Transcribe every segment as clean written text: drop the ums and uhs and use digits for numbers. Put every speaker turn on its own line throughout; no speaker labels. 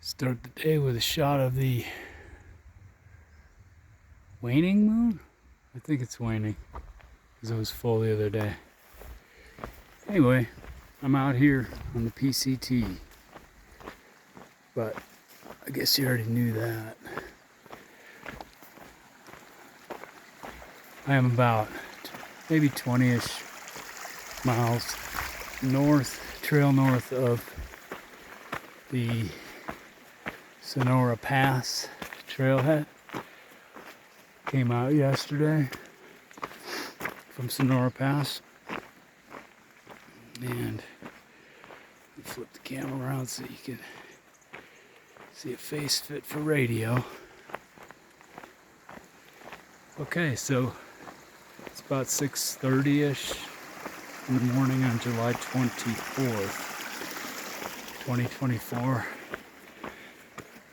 Start the day with a shot of the waning moon? I think it's waning because it was full the other day. Anyway, I'm out here on the PCT, but I guess you already knew that. I am about maybe 20-ish miles trail north of the Sonora Pass trailhead. Came out yesterday from Sonora Pass, and flip the camera around so you can see a face fit for radio. Okay, so it's about 6:30-ish in the morning on July 24th, 2024.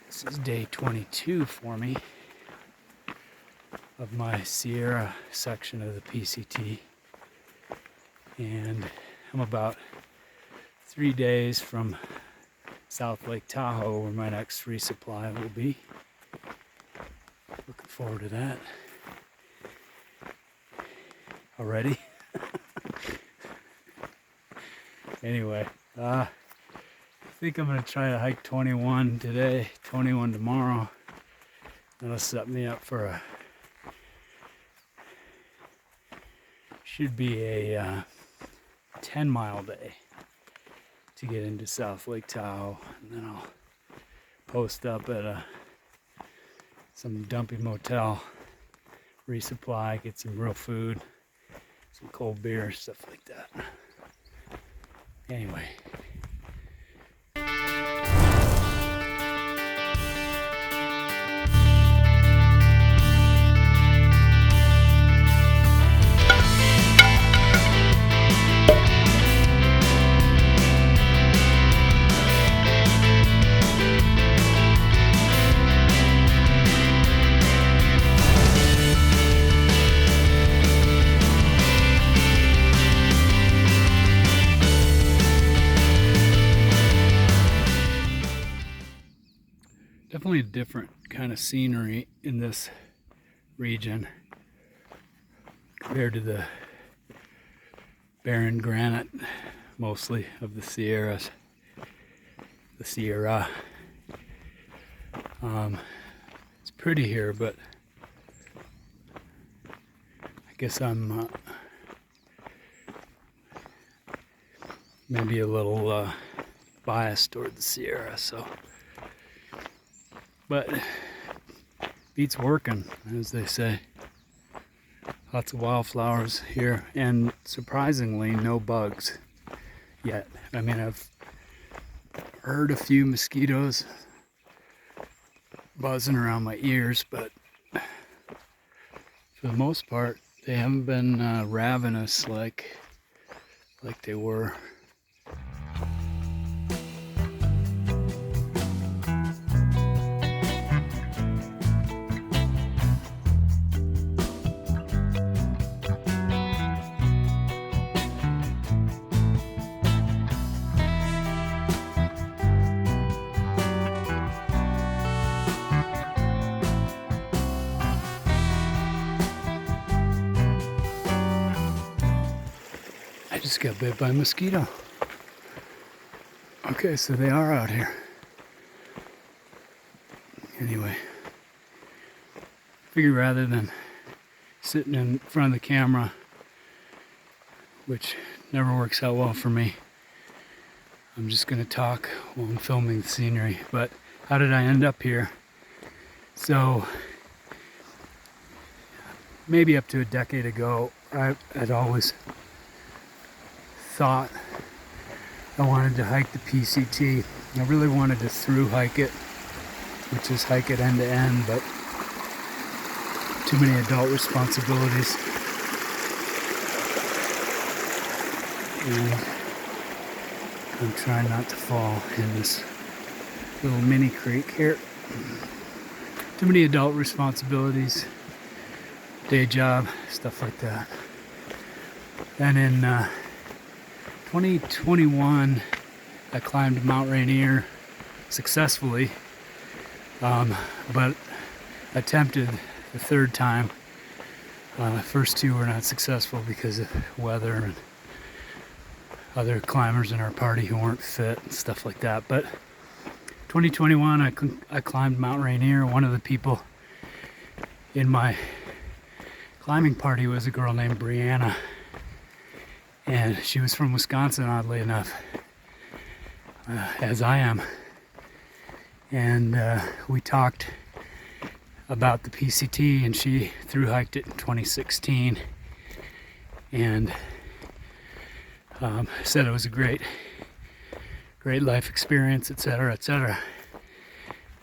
This is day 22 for me of my Sierra section of the PCT, and I'm about 3 days from South Lake Tahoe, where my next resupply will be. Looking forward to that already. Anyway, I think I'm gonna try to hike 21 today, 21 tomorrow. That'll set me up for should be a 10-mile day to get into South Lake Tahoe, and then I'll post up at some dumpy motel, resupply, get some real food, some cold beer, stuff like that. Anyway. Definitely a different kind of scenery in this region compared to the barren granite, mostly, of the Sierras. The Sierra. It's pretty here, but I guess I'm maybe a little biased toward the Sierra, so. But beats working, as they say. Lots of wildflowers here, and surprisingly, no bugs yet. I mean, I've heard a few mosquitoes buzzing around my ears, but for the most part, they haven't been ravenous like they were. Just got bit by a mosquito. Okay, so they are out here. Anyway, figure rather than sitting in front of the camera, which never works out well for me, I'm just gonna talk while I'm filming the scenery. But how did I end up here? So maybe up to a decade ago, I had always thought I wanted to hike the PCT. I really wanted to through hike it, which is hike it end to end, but too many adult responsibilities. And I'm trying not to fall in this little mini creek here. Too many adult responsibilities, day job, stuff like that. And in 2021, I climbed Mount Rainier successfully, but attempted the third time. The first two were not successful because of weather and other climbers in our party who weren't fit and stuff like that. But 2021, I climbed Mount Rainier. One of the people in my climbing party was a girl named Brianna, and she was from Wisconsin, oddly enough, as I am. And we talked about the PCT, and she thru hiked it in 2016, and said it was a great life experience, etc., etc.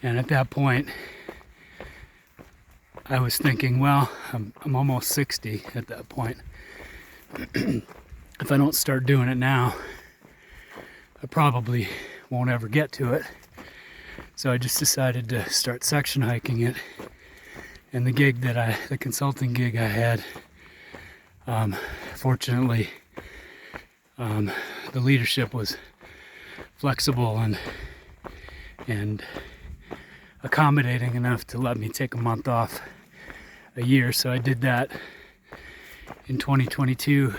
And at that point, I was thinking, well, I'm almost 60 at that point. If I don't start doing it now, I probably won't ever get to it. So I just decided to start section hiking it. And the consulting gig I had, fortunately, the leadership was flexible and accommodating enough to let me take a month off a year. So I did that in 2022,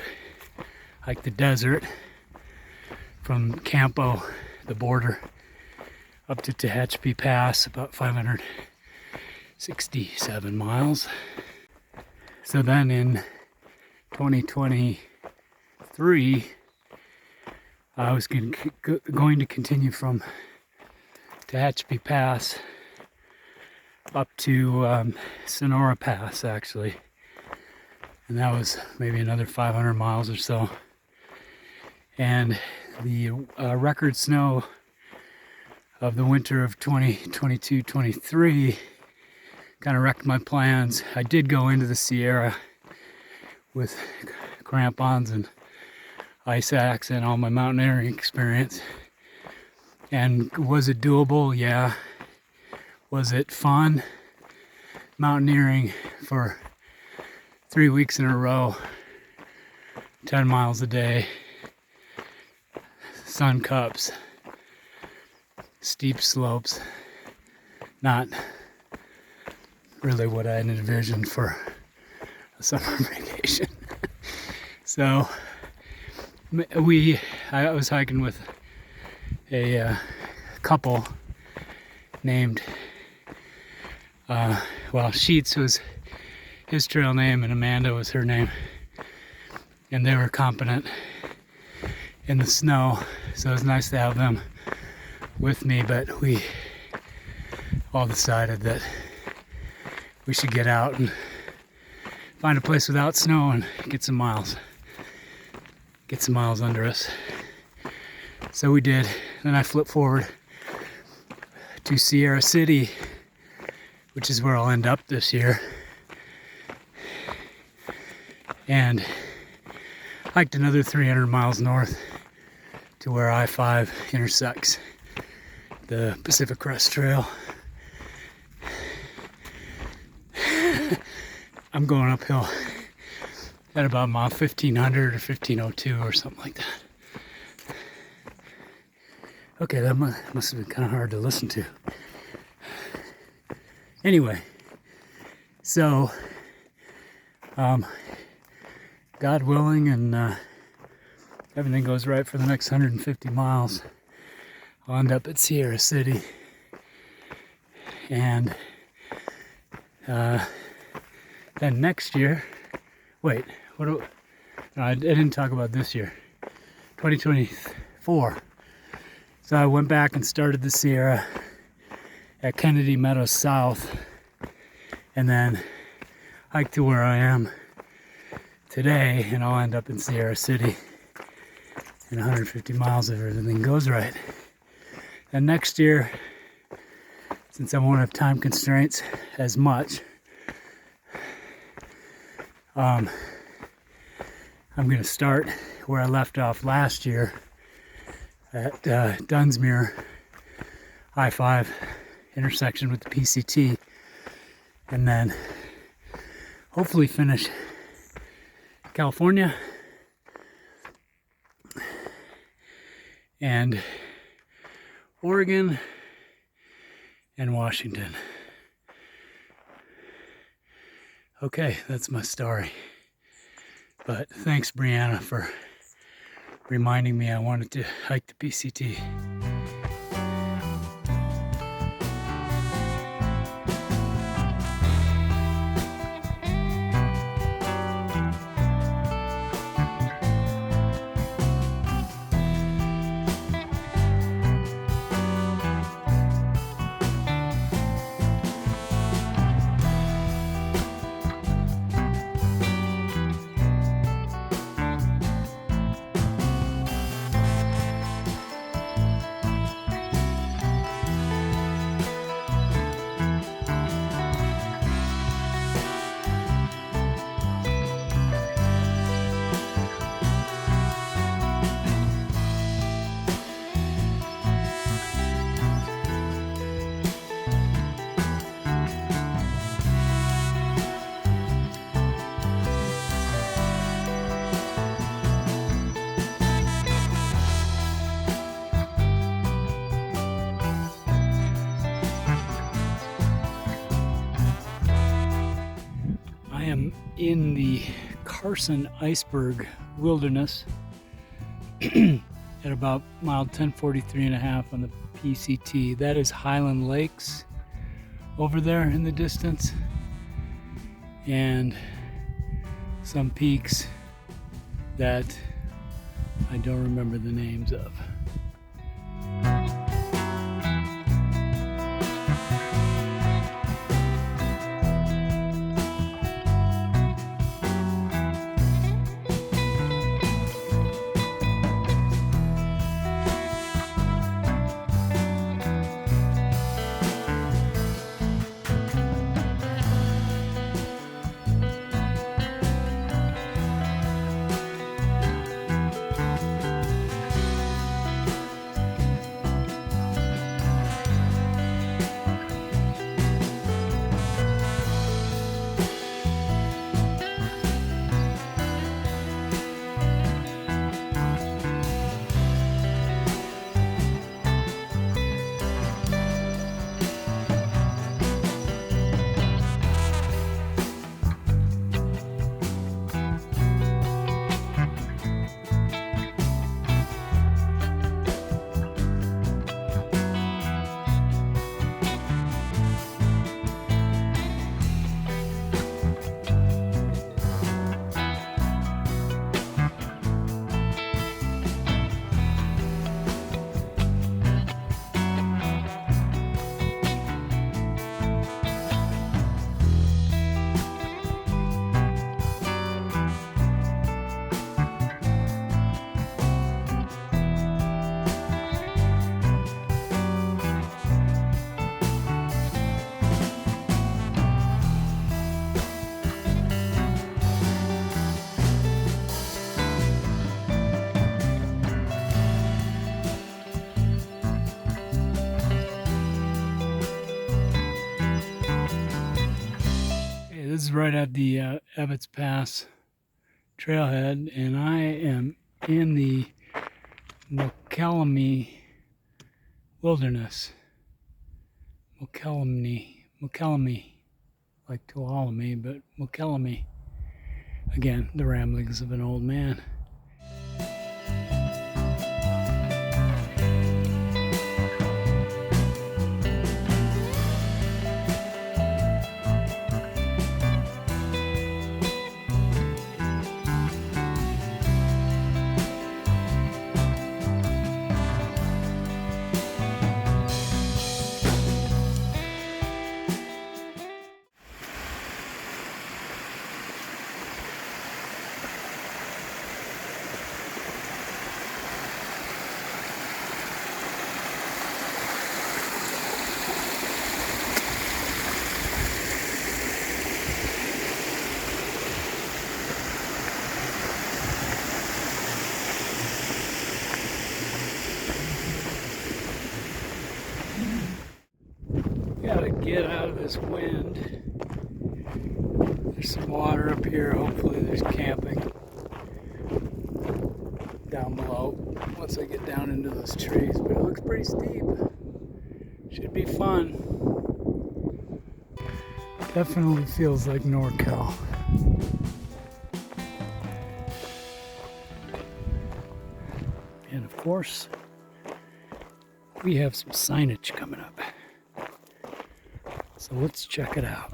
hiked the desert from Campo, the border, up to Tehachapi Pass, about 567 miles. So then in 2023, I was going to continue from Tehachapi Pass up to Sonora Pass, actually. And that was maybe another 500 miles or so. And the record snow of the winter of 2022-23 kind of wrecked my plans. I did go into the Sierra with crampons and ice axe and all my mountaineering experience. And was it doable? Yeah. Was it fun? Mountaineering for 3 weeks in a row, 10 miles a day, sun cups, steep slopes, not really what I had envisioned for a summer vacation. So I was hiking with a couple named, Sheets was his trail name and Amanda was her name, and they were competent in the snow, so it was nice to have them with me. But we all decided that we should get out and find a place without snow and get some miles under us. So we did. Then I flipped forward to Sierra City, which is where I'll end up this year, and hiked another 300 miles north to where I-5 intersects the Pacific Crest Trail. I'm going uphill at about mile 1500 or 1502 or something like that. Okay, that must have been kind of hard to listen to. Anyway, so God willing, and everything goes right for the next 150 miles, I'll end up at Sierra City. And then next year, I didn't talk about this year, 2024. So I went back and started the Sierra at Kennedy Meadows South, and then hiked to where I am today, and I'll end up in Sierra City in 150 miles if everything goes right. And next year, since I won't have time constraints as much, I'm going to start where I left off last year at Dunsmuir I-5 intersection with the PCT, and then hopefully finish California and Oregon and Washington. Okay, that's my story. But thanks, Brianna, for reminding me I wanted to hike the PCT. In the Carson Iceberg Wilderness at about mile 1043.5 on the PCT. That is Highland Lakes over there in the distance, and some peaks that I don't remember the names of. This is right at the Ebbetts Pass trailhead, and I am in the Mokelumne Wilderness. Mokelumne, like Tuolumne, but Mokelumne. Again, the ramblings of an old man. Gotta get out of this wind. There's some water up here. Hopefully there's camping down below once I get down into those trees, but it looks pretty steep. Should be fun. Definitely feels like NorCal. And of course, we have some signage coming up. So let's check it out.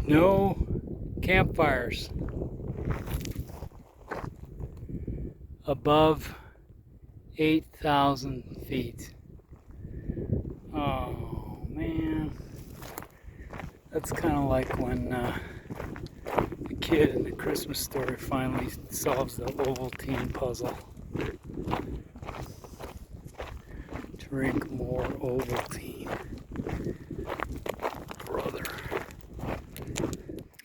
No campfires above 8,000 feet. Oh man, that's kind of like when the kid in the Christmas Story finally solves the Ovaltine puzzle. Drink more Ovaltine, brother.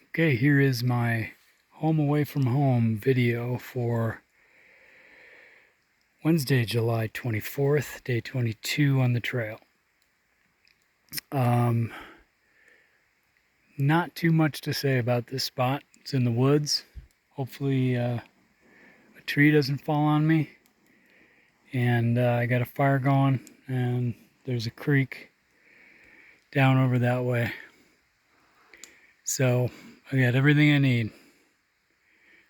Okay, here is my home away from home video for Wednesday, July 24th, day 22 on the trail. Not too much to say about this spot. It's in the woods. Hopefully a tree doesn't fall on me. And I got a fire going, and there's a creek down over that way. So I got everything I need,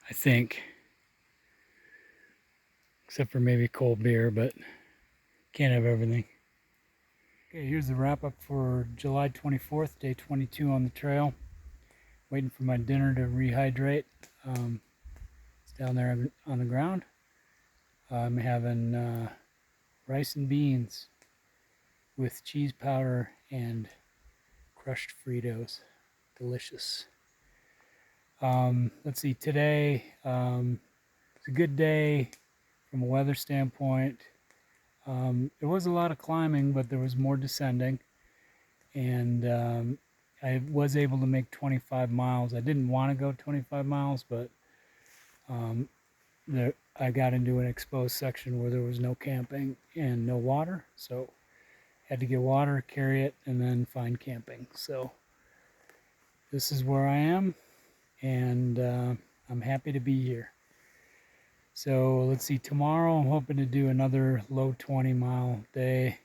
I think. Except for maybe cold beer, but can't have everything. Okay, here's the wrap up for July 24th, day 22 on the trail. Waiting for my dinner to rehydrate. It's down there on the ground. I'm having rice and beans with cheese powder and crushed Fritos. Delicious. Let's see, today it's a good day from a weather standpoint. There was a lot of climbing, but there was more descending, and I was able to make 25 miles. I didn't want to go 25 miles, but I got into an exposed section where there was no camping and no water, so had to get water, carry it, and then find camping. So this is where I am, and I'm happy to be here. So let's see, tomorrow I'm hoping to do another low 20-mile day,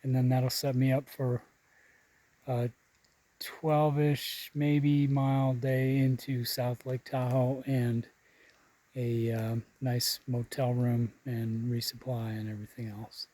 and then that'll set me up for a 12-ish maybe mile day into South Lake Tahoe and a nice motel room and resupply and everything else.